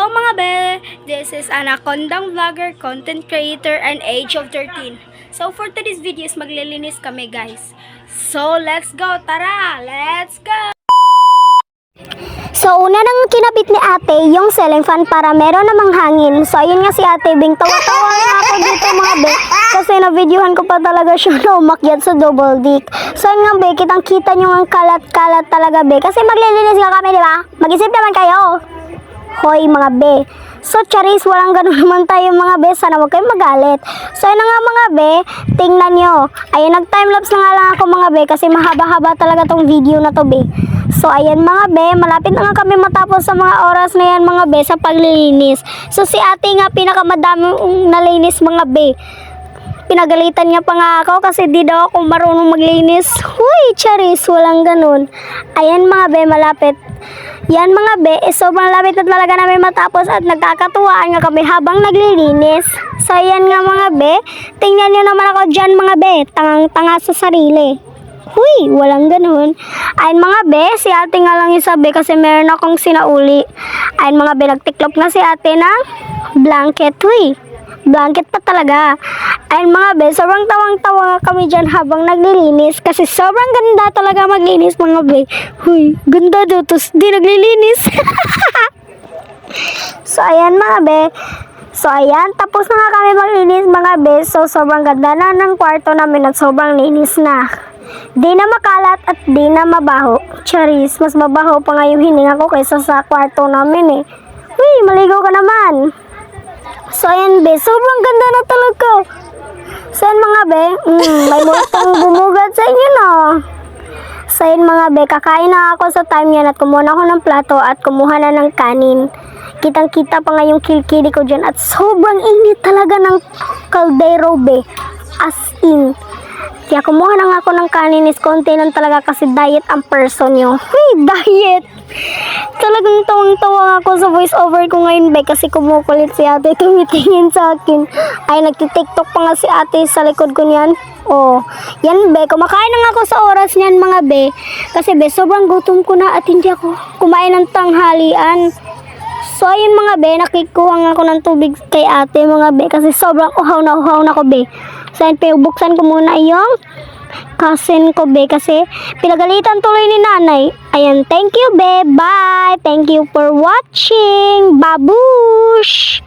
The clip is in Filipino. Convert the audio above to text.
mga be, this is Anacondang Vlogger, Content Creator, and age of 13. So for today's video is maglilinis kami guys. So let's go, tara, let's go! So, una nang kinabit ni ate yung ceiling fan para meron namang hangin. So, ayun nga si ate, Bing. Tawa-tawa nga ako dito mga be. Kasi na-videohan ko pa talaga siya na umakyat sa double dick. So, ayun nga be, kitang-kita nyo ang kalat-kalat talaga be. Kasi maglilinis nga kami, di ba? Mag-isip naman kayo. Hoy mga be. So, charis, walang ganun naman tayo mga be. Sana huwag kayong magalit. So, ayun na nga mga be. Tingnan nyo. Ayun, nag-timelapse na nga lang ako mga be. Kasi mahaba-haba talaga tong video na to be. So, ayan mga be, malapit na nga kami matapos sa mga oras na yan mga be sa paglilinis. So, si ate nga pinakamadaming nalinis mga be. Pinagalitan niya pa nga ako kasi di daw ako marunong maglinis. Huy, charis, walang ganun. Ayan mga be, malapit. Yan mga be, sobrang lapit na talaga namin matapos at nagkakatuwaan nga kami habang naglilinis. So, ayan nga mga be, tingnan nyo naman ako dyan mga be, tangang-tanga sa sarili. Huy, walang ganun. Ayun mga be, si ate nga lang yung sabi kasi meron akong sinauli. Ayun mga be, nagtiklop nga si ate ng blanket. Huy, blanket pa talaga. Ayun mga be, sobrang tawang-tawa nga kami dyan habang naglilinis. Kasi sobrang ganda talaga maglinis mga be. Huy, ganda daw, tapos di naglilinis. So ayan mga be. So ayan, tapos na nga kami maglinis mga be. So sobrang ganda na ng kwarto namin at sobrang linis na. Di na makalat at di na mabaho. Charis, mas mabaho pa nga yung hininga ko kaysa sa kwarto namin eh. Uy, maligo ka naman. So ayan be, sobrang ganda na talaga. So ayan mga be, may multong bumugad sa inyo no. So ayan mga be, kakain na ako sa time yan at kumuha na ako ng plato at kumuha na ng kanin. Kitang kita pa nga yung kilkili ko dyan at sobrang init talaga ng kaldero be. As in. Kaya kumuha na nga ako ng kanin is konti lang talaga kasi diet ang person nyo. Hey, diet! Talagang tawang-tawa ako sa voice over ko ngayon be kasi kumukulit si ate tumitingin sa akin. Ay, nagtitiktok pa nga si ate sa likod ko niyan. Oh, yan be, kumakain na nga ako sa oras niyan mga be. Kasi be, sobrang gutom ko na at hindi ako kumain ng tanghalian. So, ayun mga be, nakikuha nga ako ng tubig kay ate mga be kasi sobrang uhaw na ko be. So, ayun, buksan ko muna yung cousin ko be kasi pinagalitan tuloy ni nanay. Ayan, thank you be, bye! Thank you for watching! Babush!